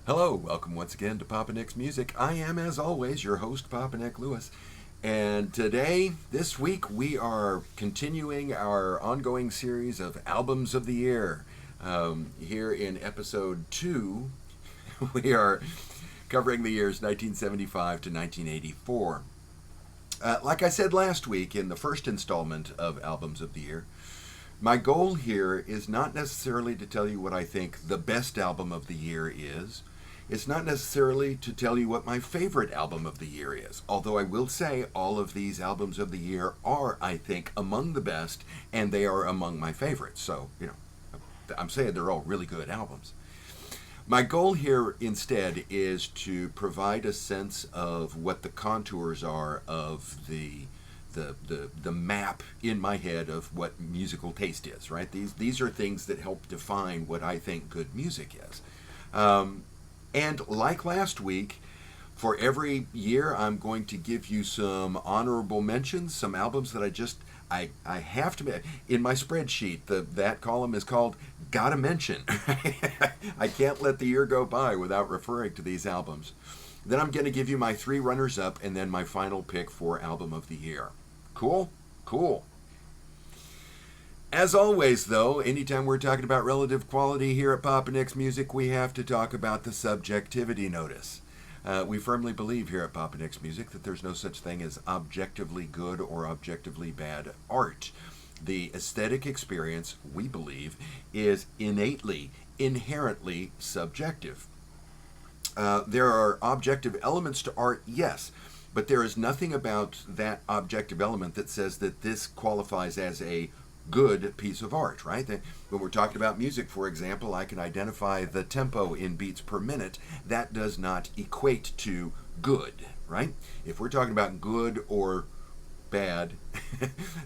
Hello, welcome once again to Papa Nick's Music. I am, as always, your host, Papa Nick Lewis. And today, this week, we are continuing our ongoing series of Albums of the Year. Here in episode 2, we are covering the years 1975 to 1984. Like I said last week in the first installment of Albums of the Year, my goal here is not necessarily to tell you what I think the best album of the year is. It's not necessarily to tell you what my favorite album of the year is, although I will say all of these albums of the year are, I think, among the best, and they are among my favorites. So, I'm saying they're all really good albums. My goal here instead is to provide a sense of what the contours are of the map in my head of what musical taste is, right? These are things that help define what I think good music is. And like last week, for every year, I'm going to give you some honorable mentions, some albums that I have to, in my spreadsheet, that column is called Gotta Mention. I can't let the year go by without referring to these albums. Then I'm going to give you my 3 runners-up and then my final pick for Album of the Year. Cool? Cool. As always, though, anytime we're talking about relative quality here at Papa Nick's Music, we have to talk about the subjectivity notice. We firmly believe here at Papa Nick's Music that there's no such thing as objectively good or objectively bad art. The aesthetic experience, we believe, is innately, inherently subjective. There are objective elements to art, yes, but there is nothing about that objective element that says that this qualifies as a good piece of art, right? When we're talking about music, for example, I can identify the tempo in beats per minute. That does not equate to good, right? If we're talking about good or bad,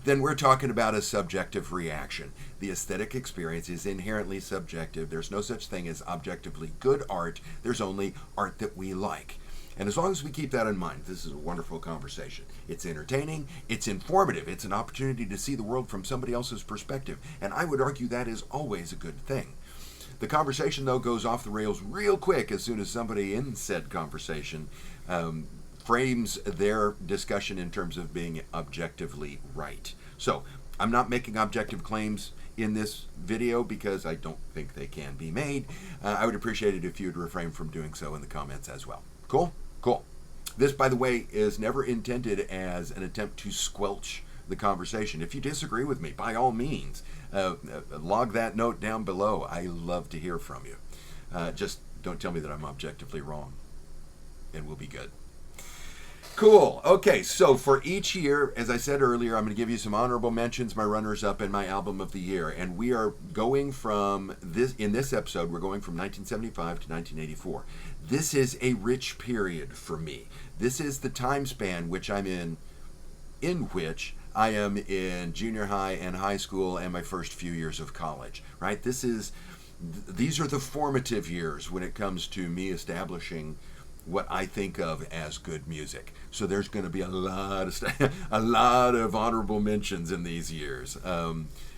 then we're talking about a subjective reaction. The aesthetic experience is inherently subjective. There's no such thing as objectively good art. There's only art that we like. And as long as we keep that in mind, this is a wonderful conversation. It's entertaining, it's informative, it's an opportunity to see the world from somebody else's perspective, and I would argue that is always a good thing. The conversation, though, goes off the rails real quick as soon as somebody in said conversation frames their discussion in terms of being objectively right. So, I'm not making objective claims in this video because I don't think they can be made. I would appreciate it if you'd refrain from doing so in the comments as well. Cool? Cool. This, by the way, is never intended as an attempt to squelch the conversation. If you disagree with me, by all means, log that note down below. I love to hear from you. Just don't tell me that I'm objectively wrong, and we'll be good. Cool. Okay, so for each year, as I said earlier, I'm going to give you some honorable mentions, my runners-up, and my album of the year. And we are going from this, in this episode, we're going from 1975 to 1984. This is a rich period for me. This is the time span which I'm in which I am in junior high and high school and my first few years of college, right? These are the formative years when it comes to me establishing what I think of as good music. So there's going to be a lot of honorable mentions in these years.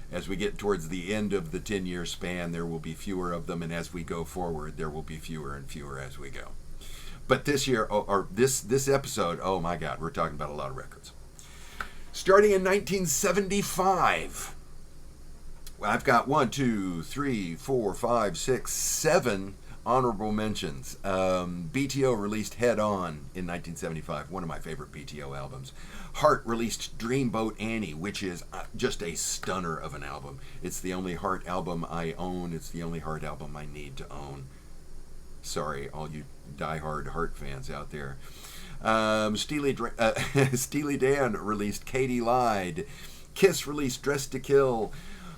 As we get towards the end of the 10-year span, there will be fewer of them, and as we go forward, there will be fewer and fewer as we go. But this year, or this episode, oh my God, we're talking about a lot of records. Starting in 1975, I've got 1, 2, 3, 4, 5, 6, 7 honorable mentions. BTO released Head On in 1975, one of my favorite BTO albums. Heart released Dreamboat Annie, which is just a stunner of an album. It's the only Heart album I own. It's the only Heart album I need to own. Sorry, all you diehard Heart fans out there. Steely Dan released Katie Lied. Kiss released Dressed to Kill.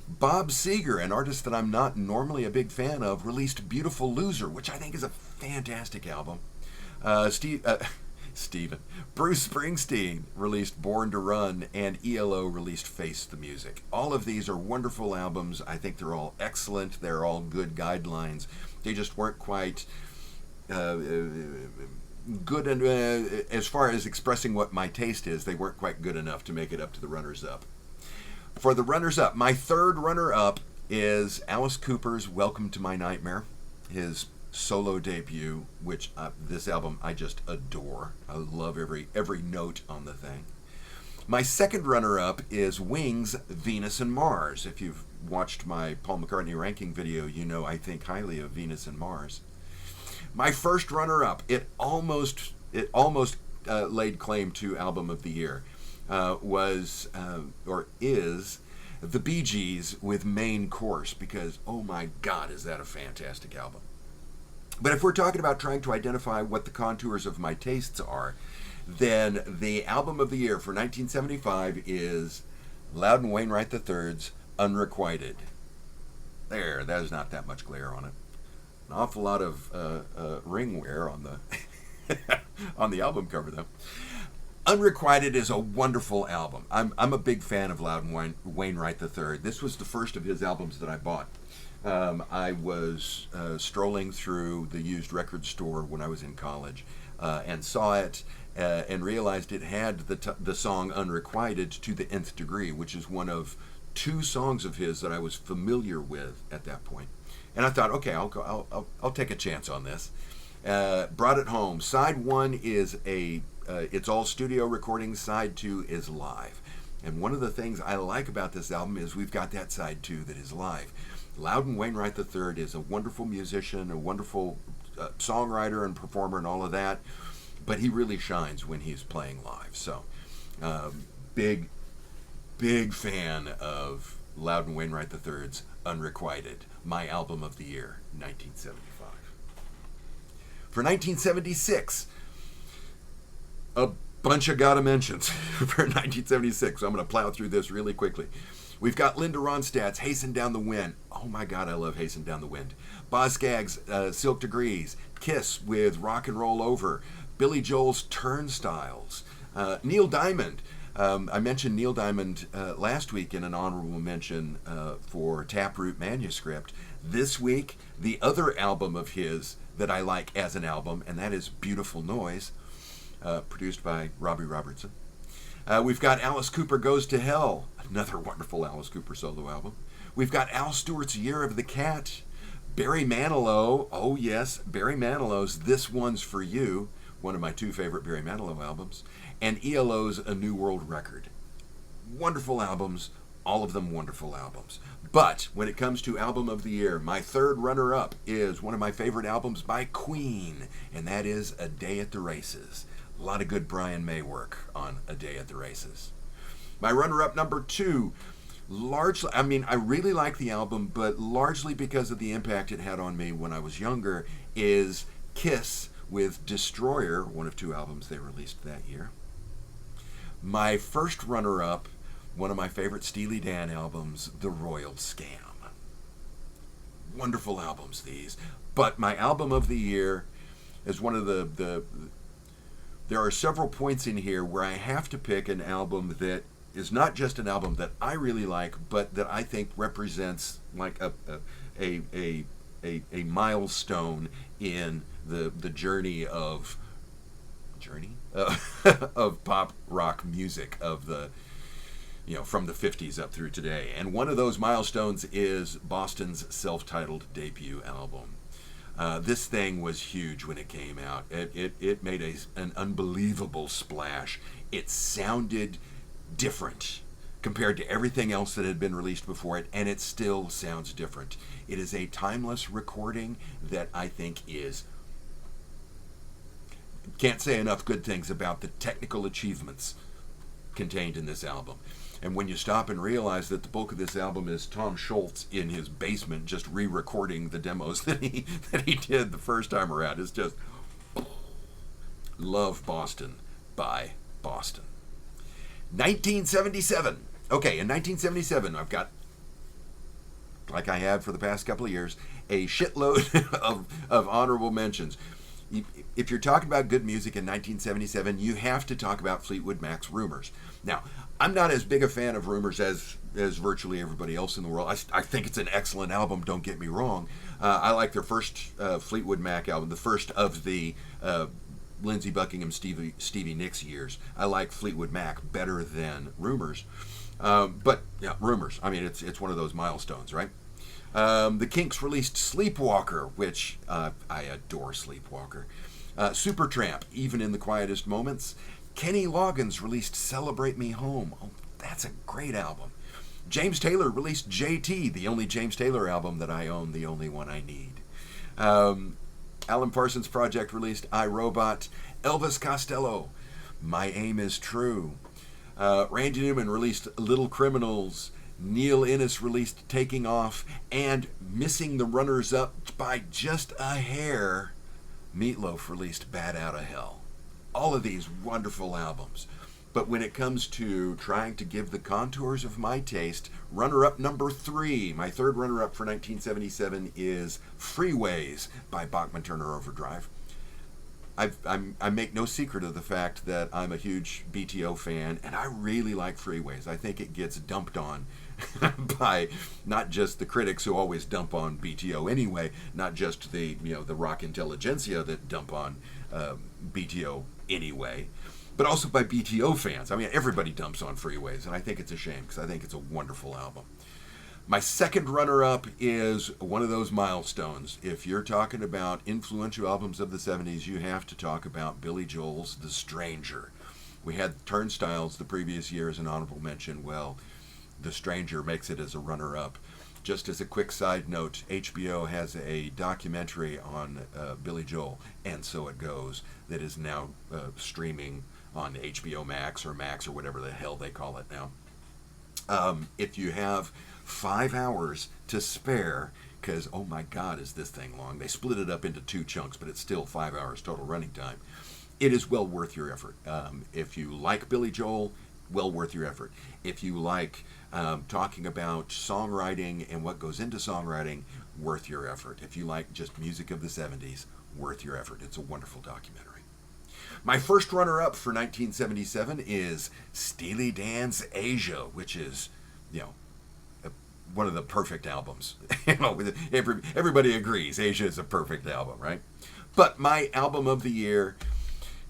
Bob Seger, an artist that I'm not normally a big fan of, released Beautiful Loser, which I think is a fantastic album. Bruce Springsteen released Born to Run, and ELO released Face the Music. All of these are wonderful albums. I think they're all excellent. They're all good guidelines. They just weren't quite good as far as expressing what my taste is. They weren't quite good enough to make it up to the runners-up. For the runners-up, my third runner-up is Alice Cooper's Welcome to My Nightmare, his solo debut, which this album I just adore. I love every note on the thing. My second runner-up is Wings, Venus and Mars. If you've watched my Paul McCartney ranking video, you know I think highly of Venus and Mars. My first runner-up, it almost laid claim to Album of the Year, was or is the Bee Gees with Main Course, because oh my God, is that a fantastic album. But if we're talking about trying to identify what the contours of my tastes are, then the Album of the Year for 1975 is Loudon Wainwright III's Unrequited. There's not that much glare on it. An awful lot of ring wear on the on the album cover, though. Unrequited is a wonderful album. I'm a big fan of Loudon Wainwright III. This was the first of his albums that I bought. I was strolling through the used record store when I was in college and saw it and realized it had the song Unrequited to the Nth Degree, which is one of two songs of his that I was familiar with at that point. And I thought, okay, I'll take a chance on this. Brought it home. Side 1 is it's all studio recordings. Side 2 is live. And one of the things I like about this album is we've got that side 2 that is live. Loudon Wainwright III is a wonderful musician, a wonderful songwriter and performer and all of that, but he really shines when he's playing live. So, big fan of Loudon Wainwright III's Unrequited, my album of the year, 1975. For 1976, a bunch of gotta mentions for 1976. I'm going to plow through this really quickly. We've got Linda Ronstadt's Hasten Down the Wind. Oh my God, I love Hasten Down the Wind. Boz Scaggs' Silk Degrees. Kiss with Rock and Roll Over. Billy Joel's Turnstiles. Neil Diamond. I mentioned Neil Diamond last week in an honorable mention for Taproot Manuscript. This week, the other album of his that I like as an album, and that is Beautiful Noise, produced by Robbie Robertson. We've got Alice Cooper Goes to Hell, another wonderful Alice Cooper solo album. We've got Al Stewart's Year of the Cat. Barry Manilow, oh yes, Barry Manilow's This One's For You, one of my two favorite Barry Manilow albums. And ELO's A New World Record. Wonderful albums, all of them wonderful albums. But when it comes to Album of the Year, my third runner-up is one of my favorite albums by Queen, and that is A Day at the Races. A lot of good Brian May work on A Day at the Races. My runner-up number 2, largely, I really like the album, but largely because of the impact it had on me when I was younger, is Kiss with Destroyer, one of 2 albums they released that year. My first runner-up, one of my favorite Steely Dan albums, The Royal Scam. Wonderful albums, these. But my album of the year is one of the there are several points in here where I have to pick an album that is not just an album that I really like, but that I think represents like a milestone in the journey of of pop rock music of the from the 50s up through today. And one of those milestones is Boston's self-titled debut album. This thing was huge when it came out. It made an unbelievable splash. It sounded different compared to everything else that had been released before it, and it still sounds different. It is a timeless recording that I think can't say enough good things about the technical achievements contained in this album. And when you stop and realize that the bulk of this album is Tom Scholz in his basement just re-recording the demos that he did the first time around, it's just love Boston by Boston. 1977. Okay, in 1977, I've got, like I have for the past couple of years, a shitload of honorable mentions. If you're talking about good music in 1977, you have to talk about Fleetwood Mac's Rumors. Now, I'm not as big a fan of Rumors as virtually everybody else in the world. I think it's an excellent album, don't get me wrong. I like their first Fleetwood Mac album, the first of the Lindsey Buckingham, Stevie Nicks years. I like Fleetwood Mac better than Rumors. But, yeah, Rumors. I mean, it's one of those milestones, right? The Kinks released Sleepwalker, which I adore Sleepwalker. Supertramp, Even in the Quietest Moments. Kenny Loggins released Celebrate Me Home. Oh, that's a great album. James Taylor released JT, the only James Taylor album that I own, the only one I need. Alan Parsons Project released I, Robot. Elvis Costello, My Aim is True. Randy Newman released Little Criminals. Neil Innes released Taking Off. And missing the runners-up by just a hair, Meatloaf released Bad Outta Hell. All of these wonderful albums. But when it comes to trying to give the contours of my taste, runner-up number 3, my third runner-up for 1977 is Freeways by Bachman Turner Overdrive. I make no secret of the fact that I'm a huge BTO fan, and I really like Freeways. I think it gets dumped on by not just the critics who always dump on BTO anyway, not just the the rock intelligentsia that dump on BTO anyway, but also by BTO fans. I mean, everybody dumps on Freeways, and I think it's a shame because I think it's a wonderful album. My second runner-up is one of those milestones. If you're talking about influential albums of the 70s, you have to talk about Billy Joel's The Stranger. We had Turnstiles the previous year as an honorable mention. Well, The Stranger makes it as a runner-up. Just as a quick side note, HBO has a documentary on Billy Joel, And So It Goes, that is now streaming on HBO Max or whatever the hell they call it now. If you have 5 hours to spare, because oh my god is this thing long, they split it up into 2 chunks, but it's still 5 hours total running time. It is well worth your effort. If you like Billy Joel, well worth your effort. If you like talking about songwriting and what goes into songwriting, worth your effort. If you like just music of the 70s, worth your effort. It's a wonderful documentary. My first runner-up for 1977 is Steely Dan's Asia, which is, one of the perfect albums. Everybody agrees Asia is a perfect album, right? But my album of the year,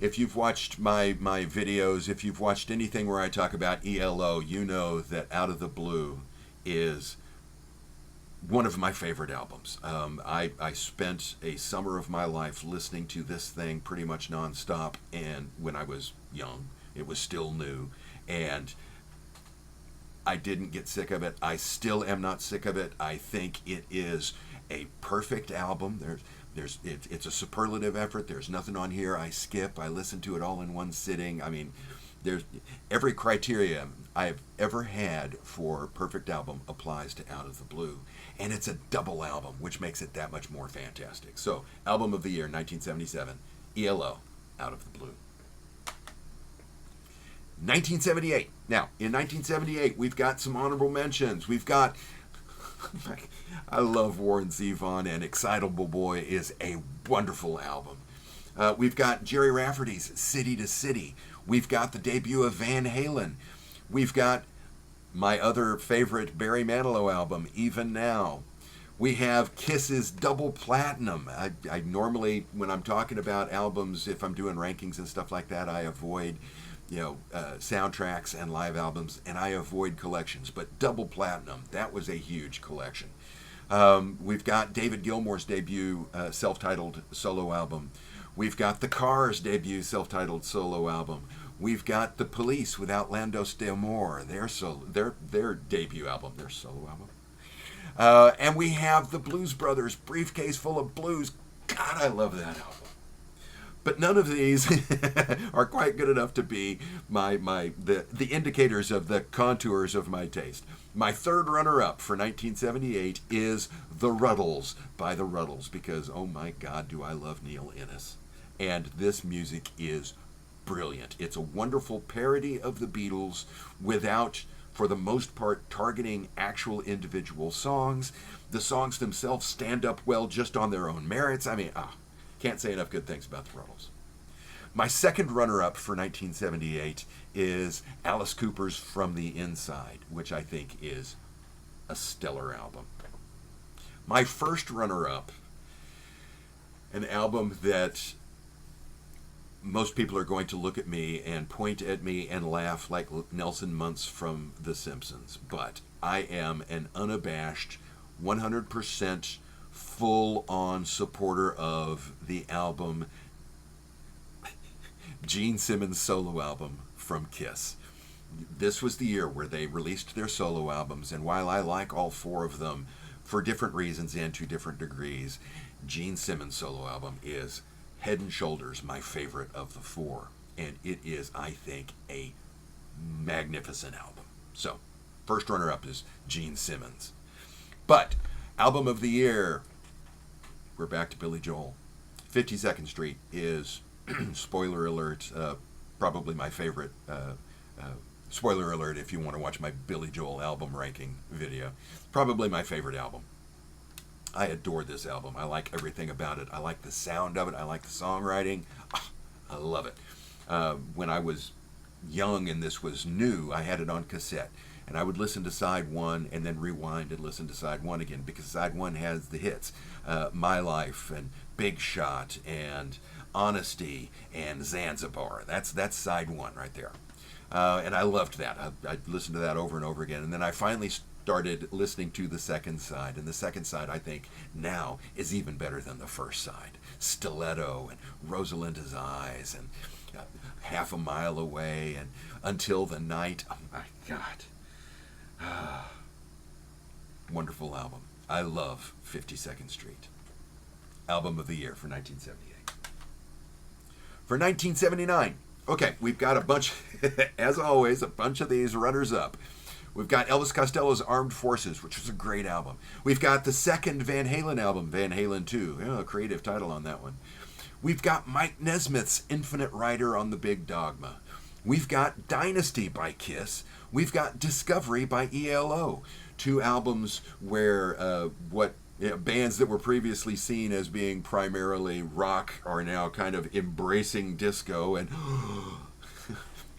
if you've watched my videos, if you've watched anything where I talk about ELO, you know that Out of the Blue is one of my favorite albums. I spent a summer of my life listening to this thing pretty much nonstop, and when I was young, it was still new, and I didn't get sick of it. I still am not sick of it. I think it is a perfect album. It's a superlative effort. There's nothing on here I skip. I listen to it all in one sitting. I mean, there's every criteria I've ever had for perfect album applies to Out of the Blue, and it's a double album, which makes it that much more fantastic. So, album of the year 1977, ELO, Out of the Blue. 1978. Now, in 1978, we've got some honorable mentions. We've got, I love Warren Zevon, and Excitable Boy is a wonderful album. We've got Jerry Rafferty's City to City. We've got the debut of Van Halen. We've got my other favorite Barry Manilow album, Even Now. We have Kiss's Double Platinum. I normally, when I'm talking about albums, if I'm doing rankings and stuff like that, I avoid soundtracks and live albums, and I avoid collections. But Double Platinum, that was a huge collection. We've got David Gilmour's debut self-titled solo album. We've got The Cars' debut self-titled solo album. We've got The Police with Outlandos d'Amour, their debut album, their solo album. And we have the Blues Brothers, Briefcase Full of Blues. God, I love that album. But none of these are quite good enough to be the indicators of the contours of my taste. My third runner-up for 1978 is The Ruddles by The Ruddles, because, oh my God, do I love Neil Innes. And this music is brilliant. It's a wonderful parody of the Beatles without, for the most part, targeting actual individual songs. The songs themselves stand up well just on their own merits. I mean, can't say enough good things about the Ruddles. My second runner-up for 1978 is Alice Cooper's From the Inside, which I think is a stellar album. My first runner-up, an album that most people are going to look at me and point at me and laugh like Nelson Muntz from The Simpsons, but I am an unabashed 100% full on supporter of the album, Gene Simmons' solo album from Kiss. This was the year where they released their solo albums, and while I like all four of them for different reasons and to different degrees, Gene Simmons' solo album is head and shoulders my favorite of the four, and it is, I think, a magnificent album. So, first runner-up is Gene Simmons. But, album of the year, we're back to Billy Joel. 52nd Street is, spoiler alert, probably my favorite. Spoiler alert if you want to watch my Billy Joel album ranking video. Probably my favorite album. I adore this album. I like everything about it. I like the sound of it. I like the songwriting. I love it. When I was young and this was new, I had it on cassette. And I would listen to side one and then rewind and listen to side one again, because side one has the hits. My Life and Big Shot and Honesty and Zanzibar. That's side one right there. And I loved that. I listened to that over and over again. And then I finally started listening to the second side. And the second side, I think, now is even better than the first side. Stiletto and Rosalinda's Eyes and Half a Mile Away and Until the Night. Oh, my God. Wonderful album. I love 52nd Street. Album of the year for 1978. For 1979... okay, we've got a bunch, as always, a bunch of these runners-up. We've got Elvis Costello's Armed Forces, which was a great album. We've got the second Van Halen album, Van Halen 2. Creative title on that one. We've got Mike Nesmith's Infinite Rider on the Big Dogma. We've got Dynasty by Kiss. We've got Discovery by ELO. Two albums where bands that were previously seen as being primarily rock are now kind of embracing disco. And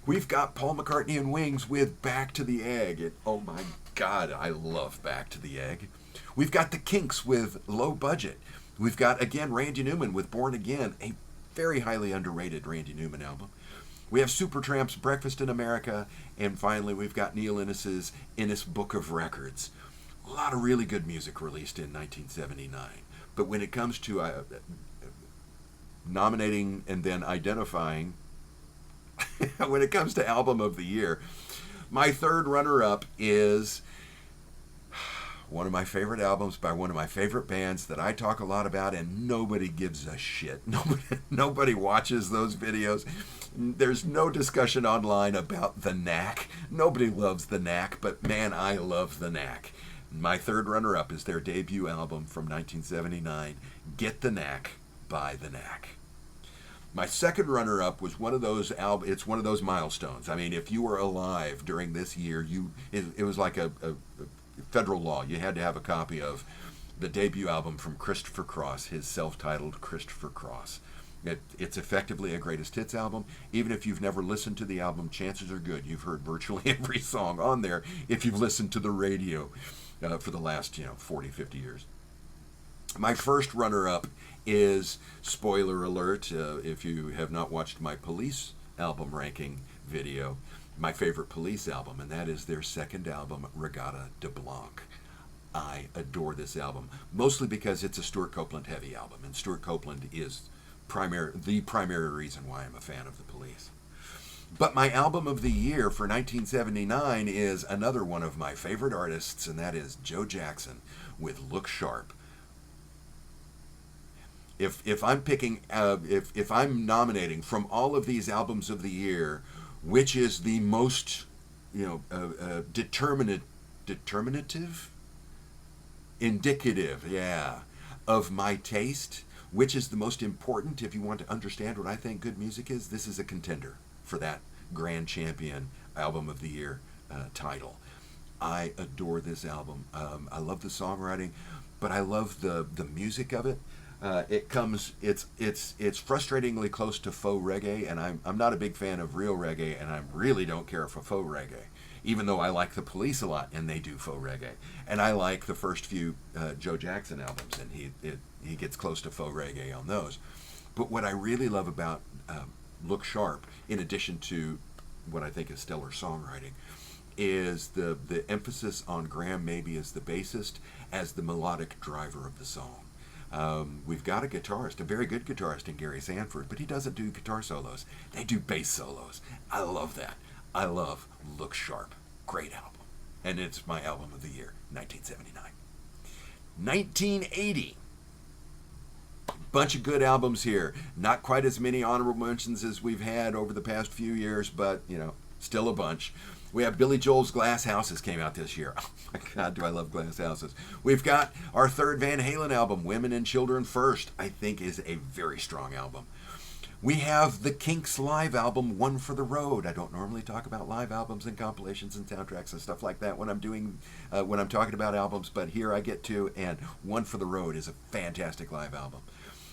we've got Paul McCartney and Wings with Back to the Egg. And, oh my God, I love Back to the Egg. We've got the Kinks with Low Budget. We've got, again, Randy Newman with Born Again, a very highly underrated Randy Newman album. We have Supertramp's Breakfast in America. And finally, we've got Neil Innes's Innes Book of Records. A lot of really good music released in 1979. But when it comes to nominating and then identifying, when it comes to album of the year, my third runner-up is one of my favorite albums by one of my favorite bands that I talk a lot about, and nobody gives a shit. Nobody watches those videos. There's no discussion online about The Knack. Nobody loves The Knack, but man, I love The Knack. My third runner-up is their debut album from 1979, Get the Knack by The Knack. My second runner-up was one of those it's one of those milestones. I mean, if you were alive during this year, it was like a federal law. You had to have a copy of the debut album from Christopher Cross, his self-titled Christopher Cross. It's effectively a greatest hits album. Even if you've never listened to the album, chances are good you've heard virtually every song on there if you've listened to the radio for the last 40, 50 years. My first runner-up is, spoiler alert, if you have not watched my Police album ranking video, my favorite Police album, and that is their second album, Regatta de Blanc. I adore this album, mostly because it's a Stuart Copeland heavy album, and Stuart Copeland is the primary reason why I'm a fan of the Police. But my album of the year for 1979 is another one of my favorite artists, and that is Joe Jackson with Look Sharp. If I'm picking, if I'm nominating from all of these albums of the year, which is the most, indicative, of my taste, which is the most important if you want to understand what I think good music is, this is a contender for that grand champion album of the year title. I adore this album. I love the songwriting, but I love the music of it. It's frustratingly close to faux reggae, and I'm not a big fan of real reggae, and I really don't care for faux reggae, even though I like the Police a lot, and they do faux reggae. And I like the first few Joe Jackson albums, and he gets close to faux reggae on those. But what I really love about Look Sharp, in addition to what I think is stellar songwriting, is the emphasis on Graham maybe as the bassist, as the melodic driver of the song. We've got a guitarist, a very good guitarist in Gary Sanford, but he doesn't do guitar solos. They do bass solos. I love that. I love Look Sharp. Great album. And it's my album of the year, 1979. 1980. Bunch of good albums here. Not quite as many honorable mentions as we've had over the past few years, but, still a bunch. We have Billy Joel's Glass Houses came out this year. Oh my God, do I love Glass Houses. We've got our third Van Halen album, Women and Children First, I think is a very strong album. We have the Kinks live album, One for the Road. I don't normally talk about live albums and compilations and soundtracks and stuff like that when I'm talking about albums, but here I get to, and One for the Road is a fantastic live album.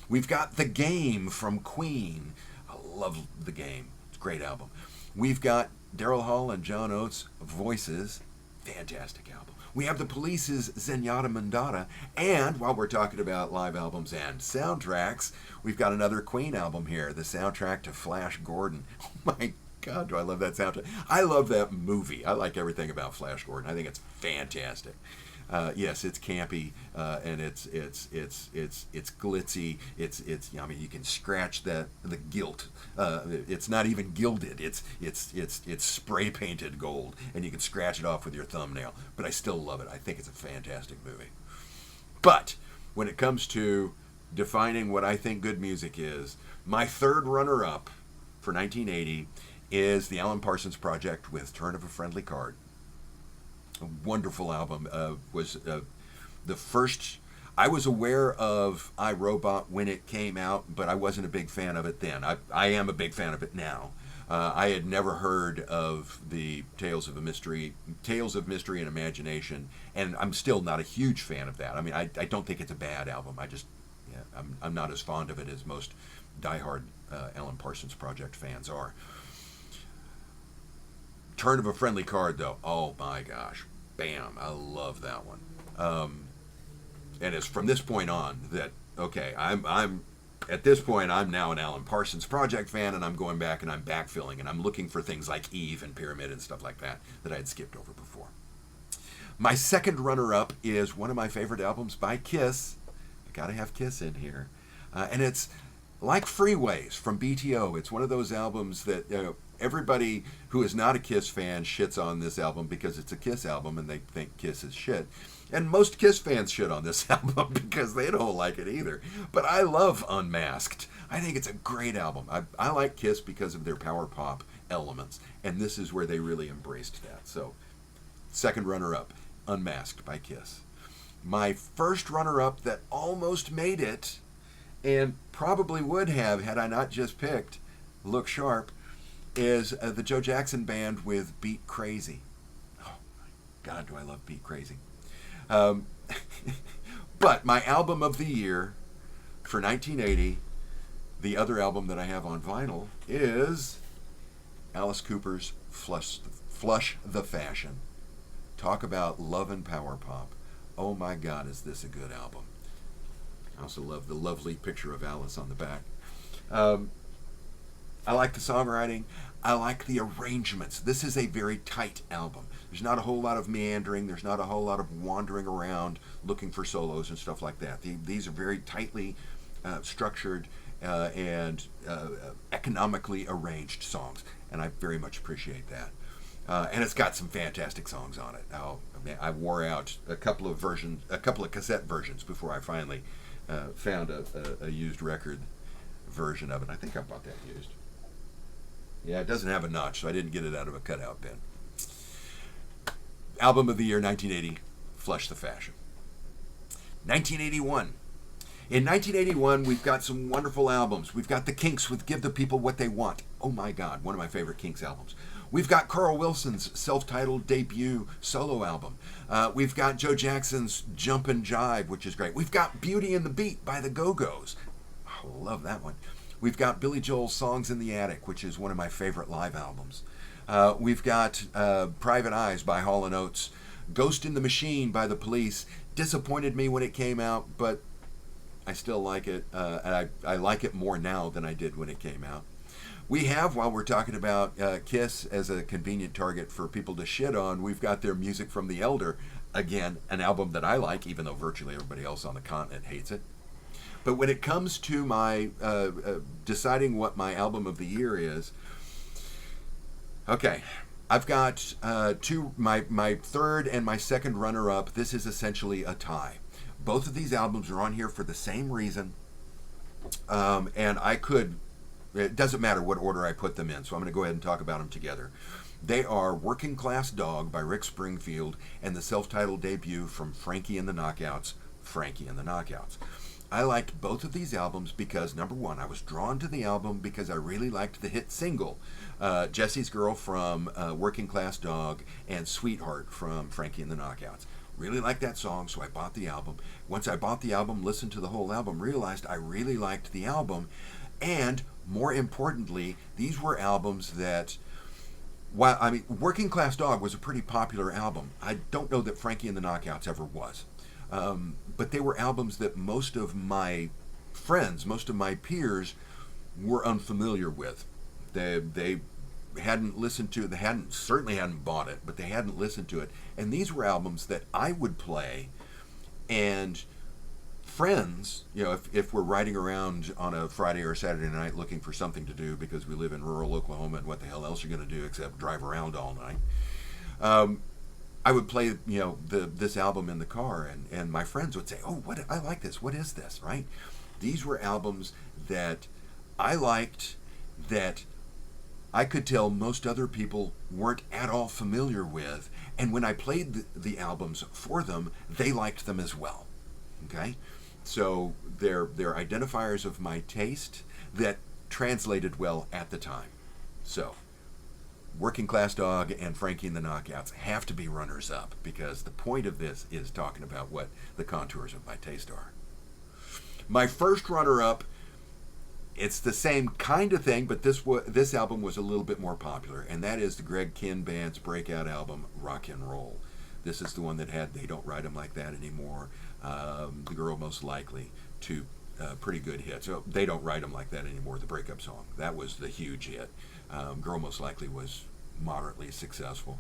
We've got The Game from Queen. I love The Game. It's a great album. We've got Daryl Hall and John Oates' Voices. Fantastic album. We have the Police's Zenyatta Mondatta. And while we're talking about live albums and soundtracks, we've got another Queen album here, the soundtrack to Flash Gordon. Oh my God, do I love that soundtrack. I love that movie. I like everything about Flash Gordon. I think it's fantastic. Yes, it's campy, and it's glitzy. It's you can scratch the gilt. It's not even gilded. It's spray painted gold, and you can scratch it off with your thumbnail. But I still love it. I think it's a fantastic movie. But when it comes to defining what I think good music is, my third runner-up for 1980 is the Alan Parsons Project with Turn of a Friendly Card. A wonderful album. Was the first. I was aware of iRobot when it came out, but I wasn't a big fan of it then. I am a big fan of it now. I had never heard of the Tales of Mystery and Imagination, and I'm still not a huge fan of that. I mean, I don't think it's a bad album. I'm not as fond of it as most diehard Alan Parsons Project fans are. Turn of a Friendly Card, though. Oh my gosh. Bam. I love that one. And it's from this point on that, okay, I'm at this point, I'm now an Alan Parsons Project fan, and I'm going back and I'm backfilling, and I'm looking for things like Eve and Pyramid and stuff like that I had skipped over before. My second runner-up is one of my favorite albums by Kiss. I gotta have Kiss in here. And it's like Freeways from BTO. It's one of those albums that, everybody who is not a Kiss fan shits on this album because it's a Kiss album and they think Kiss is shit. And most Kiss fans shit on this album because they don't like it either. But I love Unmasked. I think it's a great album. I like Kiss because of their power pop elements. And this is where they really embraced that. So, second runner-up, Unmasked by Kiss. My first runner-up that almost made it, and probably would have had I not just picked Look Sharp, is the Joe Jackson Band with Beat Crazy. Oh my God, do I love Beat Crazy. But my album of the year for 1980, the other album that I have on vinyl, is Alice Cooper's Flush the Fashion. Talk about love and power pop. Oh my God, is this a good album. I also love the lovely picture of Alice on the back. I like the songwriting. I like the arrangements. This is a very tight album. There's not a whole lot of meandering. There's not a whole lot of wandering around looking for solos and stuff like that. These are very tightly structured and economically arranged songs, and I very much appreciate that. And it's got some fantastic songs on it. I wore out a couple of cassette versions before I finally found a used record version of it. I think I bought that used. Yeah, it doesn't have a notch, so I didn't get it out of a cutout bin. Album of the year, 1980, Flush the Fashion. 1981. In 1981, we've got some wonderful albums. We've got the Kinks with Give the People What They Want. Oh my God, one of my favorite Kinks albums. We've got Carl Wilson's self-titled debut solo album. We've got Joe Jackson's Jump and Jive, which is great. We've got Beauty and the Beat by the Go-Go's. I love that one. We've got Billy Joel's Songs in the Attic, which is one of my favorite live albums. We've got Private Eyes by Hall & Oates. Ghost in the Machine by the Police. Disappointed me when it came out, but I still like it. And I like it more now than I did when it came out. We have, while we're talking about Kiss as a convenient target for people to shit on, we've got their Music from the Elder. Again, an album that I like, even though virtually everybody else on the continent hates it. But when it comes to my deciding what my album of the year is, okay, I've got my third and my second runner-up. This is essentially a tie. Both of these albums are on here for the same reason, and it doesn't matter what order I put them in, so I'm going to go ahead and talk about them together. They are Working Class Dog by Rick Springfield and the self-titled debut from Frankie and the Knockouts, Frankie and the Knockouts. I liked both of these albums because, number one, I was drawn to the album because I really liked the hit single, Jesse's Girl from Working Class Dog and Sweetheart from Frankie and the Knockouts. Really liked that song, so I bought the album. Once I bought the album, listened to the whole album, realized I really liked the album, and more importantly, these were albums that, Working Class Dog was a pretty popular album. I don't know that Frankie and the Knockouts ever was. But they were albums that most of my friends, most of my peers were unfamiliar with. They hadn't listened to it, certainly hadn't bought it, but they hadn't listened to it. And these were albums that I would play, and friends, if we're riding around on a Friday or Saturday night looking for something to do because we live in rural Oklahoma and what the hell else are you going to do except drive around all night, I would play, this album in the car, and my friends would say, "Oh, I like this. What is this?" Right? These were albums that I liked, that I could tell most other people weren't at all familiar with, and when I played the albums for them, they liked them as well. Okay, so they're identifiers of my taste that translated well at the time. So, Working Class Dog and Frankie and the Knockouts have to be runners-up because the point of this is talking about what the contours of my taste are. My first runner-up, it's the same kind of thing, but this album was a little bit more popular, and that is the Greg Kihn Band's breakout album, Rock and Roll. This is the one that had They Don't Write 'Em Like That Anymore, The Girl Most Likely, two pretty good hits. So They Don't Write 'Em Like That Anymore, the breakup song. That was the huge hit. Girl Most Likely was moderately successful.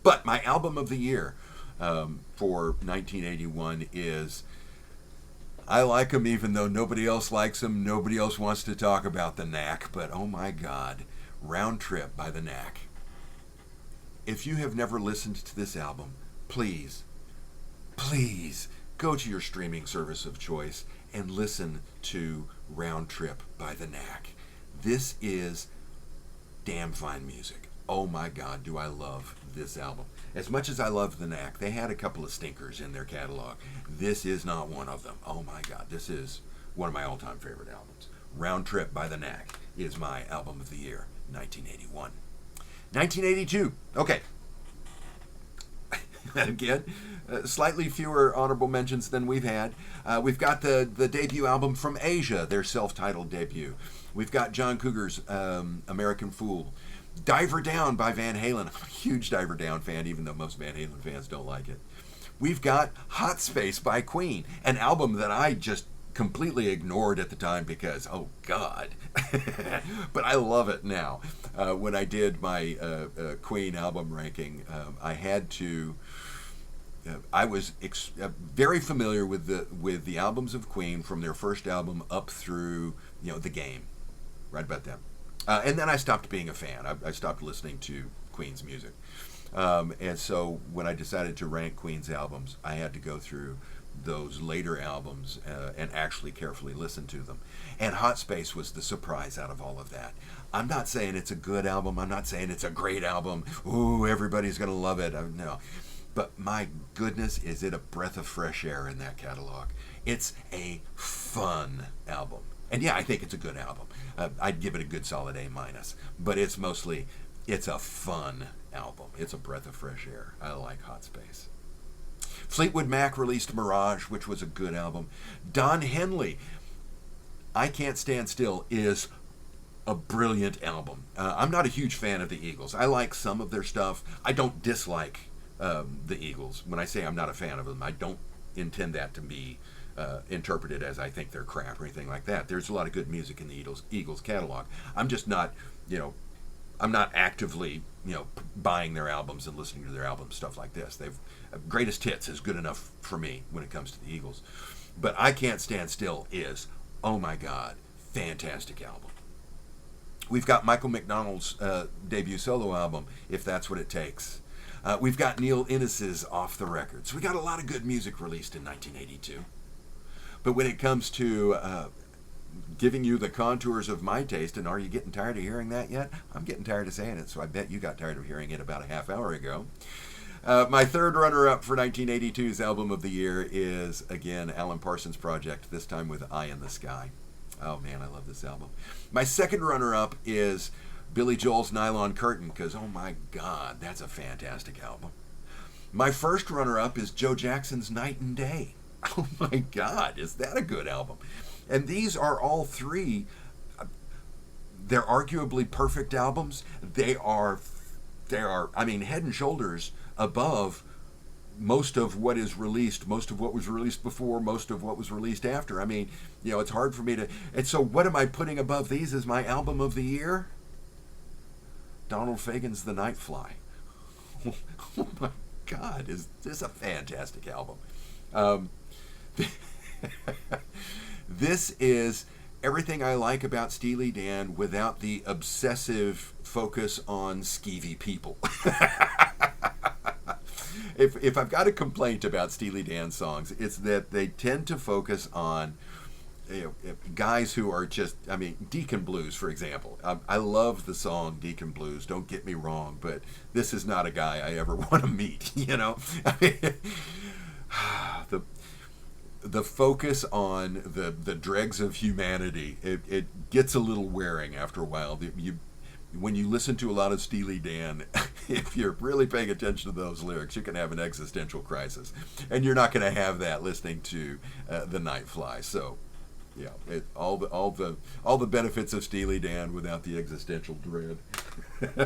But my album of the year for 1981 is, I like them even though nobody else likes them, nobody else wants to talk about the Knack, but oh my God, Round Trip by the Knack. If you have never listened to this album, please go to your streaming service of choice and listen to Round Trip by the Knack. This is damn fine music. Oh my God, do I love this album. As much as I love the Knack, they had a couple of stinkers in their catalog. This is not one of them. Oh my God, this is one of my all-time favorite albums. Round Trip by the Knack is my album of the year, 1981. 1982. Okay. Again, slightly fewer honorable mentions than we've had. We've got the debut album from Asia, their self-titled debut. We've got John Cougar's American Fool. Diver Down by Van Halen. I'm a huge Diver Down fan, even though most Van Halen fans don't like it. We've got Hot Space by Queen, an album that I just completely ignored at the time because, oh God. But I love it now. When I did my Queen album ranking, I had to... I was very familiar with the albums of Queen from their first album up through The Game, right about them, and then I stopped being a fan. I stopped listening to Queen's music, and so when I decided to rank Queen's albums, I had to go through those later albums and actually carefully listen to them. And Hot Space was the surprise out of all of that. I'm not saying it's a good album. I'm not saying it's a great album. Ooh, everybody's gonna love it. No. But my goodness, is it a breath of fresh air in that catalog. It's a fun album. And yeah, I think it's a good album. I'd give it a good solid A-. But it's a fun album. It's a breath of fresh air. I like Hot Space. Fleetwood Mac released Mirage, which was a good album. Don Henley, I Can't Stand Still, is a brilliant album. I'm not a huge fan of the Eagles. I like some of their stuff. I don't dislike the Eagles. When I say I'm not a fan of them, I don't intend that to be interpret it as I think they're crap or anything like that. There's a lot of good music in the Eagles catalog. I'm just not, I'm not actively, buying their albums and listening to their albums, stuff like this. They've Greatest Hits is good enough for me when it comes to the Eagles. But I Can't Stand Still is, oh my God, fantastic album. We've got Michael McDonald's debut solo album, If That's What It Takes. We've got Neil Innes's Off the Records. We got a lot of good music released in 1982. But when it comes to giving you the contours of my taste, and are you getting tired of hearing that yet? I'm getting tired of saying it, so I bet you got tired of hearing it about a half hour ago. My third runner-up for 1982's Album of the Year is, again, Alan Parsons Project, this time with Eye in the Sky. Oh man, I love this album. My second runner-up is Billy Joel's Nylon Curtain, because oh my God, that's a fantastic album. My first runner-up is Joe Jackson's Night and Day. Oh my God, is that a good album? And these are all three, they're arguably perfect albums. They are, I mean, head and shoulders above most of what is released, most of what was released before, most of what was released after. I mean, it's hard for me to... And so what am I putting above these as my album of the year? Donald Fagen's The Night Fly. Oh my God, is this a fantastic album? This is everything I like about Steely Dan without the obsessive focus on skeevy people. If I've got a complaint about Steely Dan songs, it's that they tend to focus on guys who are just, Deacon Blues, for example. I love the song Deacon Blues, don't get me wrong, but this is not a guy I ever want to meet, the focus on the dregs of humanity, it gets a little wearing after a while. When you listen to a lot of Steely Dan, if you're really paying attention to those lyrics, you can have an existential crisis, and you're not going to have that listening to The Night Fly. So, yeah, all the benefits of Steely Dan without the existential dread.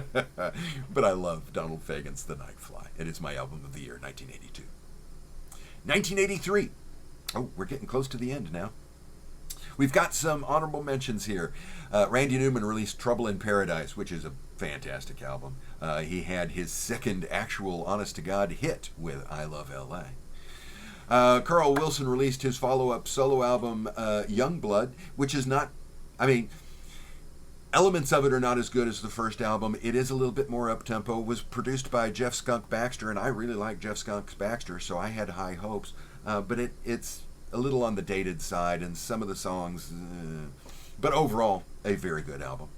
But I love Donald Fagen's The Night Fly. It is my album of the year, 1982. 1983. Oh, we're getting close to the end now. We've got some honorable mentions here. Randy Newman released Trouble in Paradise, which is a fantastic album. He had his second actual honest-to-God hit with I Love L.A. Carl Wilson released his follow-up solo album, Youngblood, which is not... elements of it are not as good as the first album. It is a little bit more up-tempo. It was produced by Jeff Skunk Baxter, and I really like Jeff Skunk Baxter, so I had high hopes. But it's a little on the dated side, and some of the songs... But overall, a very good album.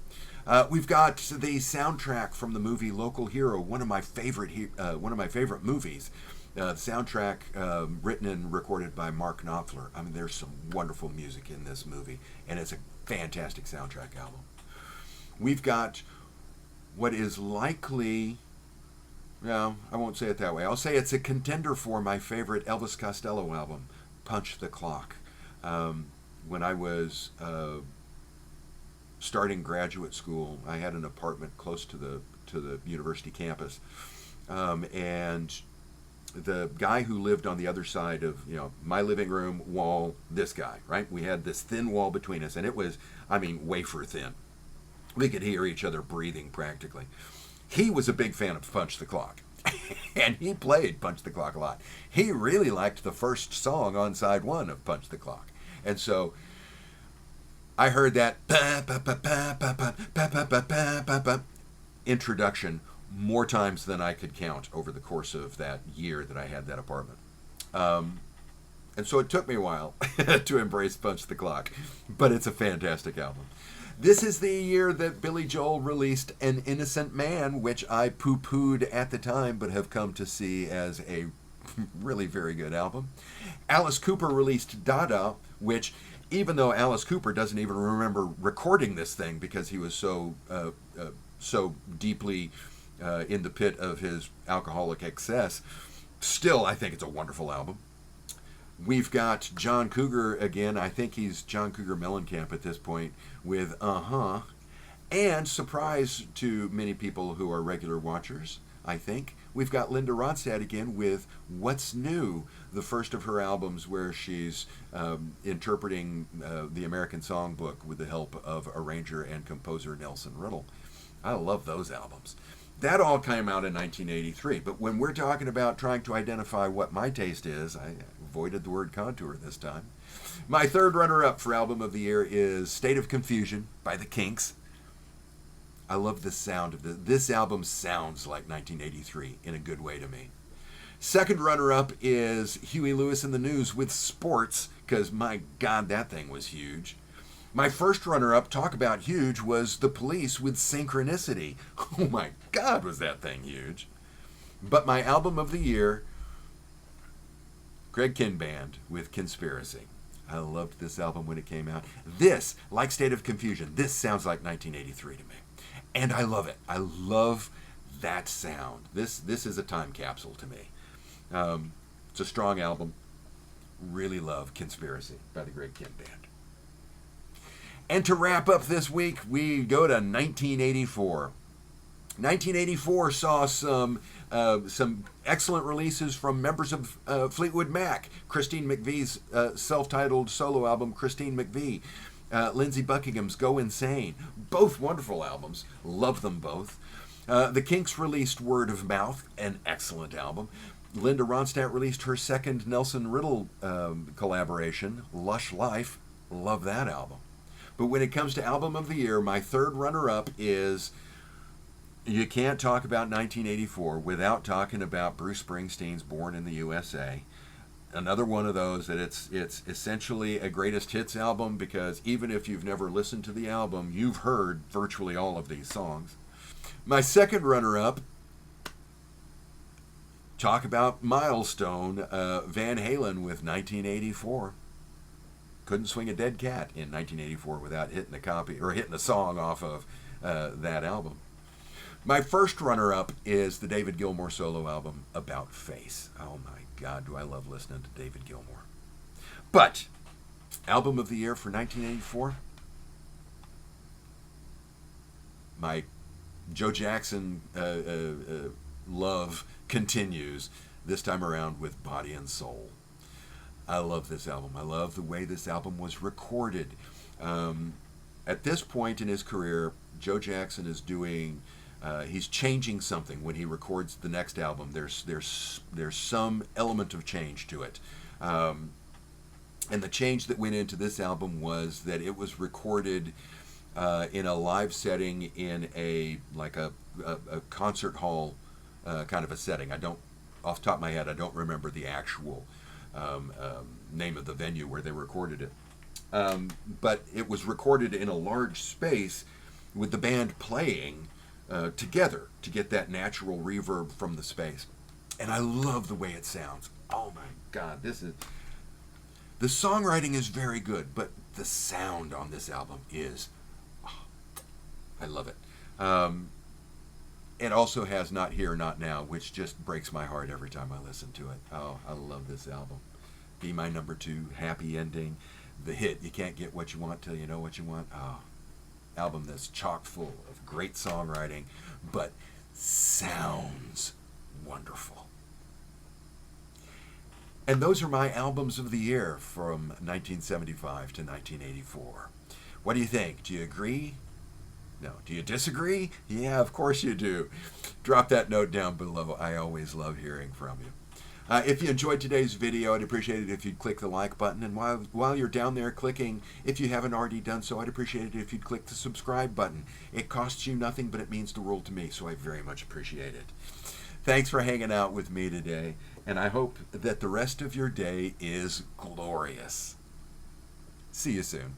We've got the soundtrack from the movie Local Hero, one of my favorite movies. The soundtrack written and recorded by Mark Knopfler. There's some wonderful music in this movie, and it's a fantastic soundtrack album. We've got what is likely... No, I won't say it that way. I'll say it's a contender for my favorite Elvis Costello album, Punch the Clock. When I was starting graduate school, I had an apartment close to the university campus, and the guy who lived on the other side of my living room wall, this guy, right? We had this thin wall between us, and it was, wafer thin. We could hear each other breathing practically. He was a big fan of Punch the Clock, and he played Punch the Clock a lot. He really liked the first song on side one of Punch the Clock, and so I heard that introduction more times than I could count over the course of that year that I had that apartment. And so it took me a while to embrace Punch the Clock, but it's a fantastic album. This is the year that Billy Joel released An Innocent Man, which I poo-pooed at the time, but have come to see as a really very good album. Alice Cooper released Dada, which, even though Alice Cooper doesn't even remember recording this thing because he was so deeply in the pit of his alcoholic excess, still I think it's a wonderful album. We've got John Cougar again. I think he's John Cougar Mellencamp at this point with And surprise to many people who are regular watchers, I think, we've got Linda Ronstadt again with What's New, the first of her albums where she's interpreting the American Songbook with the help of arranger and composer Nelson Riddle. I love those albums. That all came out in 1983, but when we're talking about trying to identify what my taste is, I avoided the word contour this time. My third runner-up for Album of the Year is State of Confusion by the Kinks. I love the sound of this. This album sounds like 1983 in a good way to me. Second runner-up is Huey Lewis and the News with Sports, because my God, that thing was huge. My first runner-up, talk about huge, was The Police with Synchronicity. Oh my God, was that thing huge. But my album of the year, Greg Kihn Band with Conspiracy. I loved this album when it came out. This, like State of Confusion, this sounds like 1983 to me. And I love it. I love that sound. This is a time capsule to me. It's a strong album. Really love Conspiracy by the Greg Kihn Band. And to wrap up this week, we go to 1984. 1984 saw some excellent releases from members of Fleetwood Mac. Christine McVie's self-titled solo album, Christine McVie. Lindsey Buckingham's Go Insane. Both wonderful albums. Love them both. The Kinks released Word of Mouth, an excellent album. Linda Ronstadt released her second Nelson Riddle collaboration, Lush Life. Love that album. But when it comes to Album of the Year, my third runner-up is, you can't talk about 1984 without talking about Bruce Springsteen's Born in the USA. Another one of those that it's essentially a greatest hits album, because even if you've never listened to the album, you've heard virtually all of these songs. My second runner-up, talk about milestone, Van Halen with 1984. Couldn't swing a dead cat in 1984 without hitting a copy or hitting a song off of that album. My first runner-up is the David Gilmour solo album, About Face. Oh my God, do I love listening to David Gilmour. But, Album of the Year for 1984, my Joe Jackson love continues, this time around with Body and Soul. I love this album. I love the way this album was recorded. At this point in his career, Joe Jackson is doing, he's changing something when he records the next album. There's some element of change to it. And the change that went into this album was that it was recorded in a live setting in a concert hall kind of a setting. I don't, off the top of my head, I don't remember the actual name of the venue where they recorded it. But it was recorded in a large space with the band playing together to get that natural reverb from the space. And I love the way it sounds. Oh my God, the songwriting is very good, but the sound on this album is, I love it. It also has Not Here, Not Now, which just breaks my heart every time I listen to it. Oh, I love this album. Be My Number 2, Happy Ending, the hit, You Can't Get What You Want Till You Know What You Want. Oh, album that's chock full of great songwriting, but sounds wonderful. And those are my albums of the year from 1975 to 1984. What do you think? Do you agree? No. Do you disagree? Yeah, of course you do. Drop that note down below. I always love hearing from you. If you enjoyed today's video, I'd appreciate it if you'd click the like button. And while you're down there clicking, if you haven't already done so, I'd appreciate it if you'd click the subscribe button. It costs you nothing, but it means the world to me, so I very much appreciate it. Thanks for hanging out with me today, and I hope that the rest of your day is glorious. See you soon.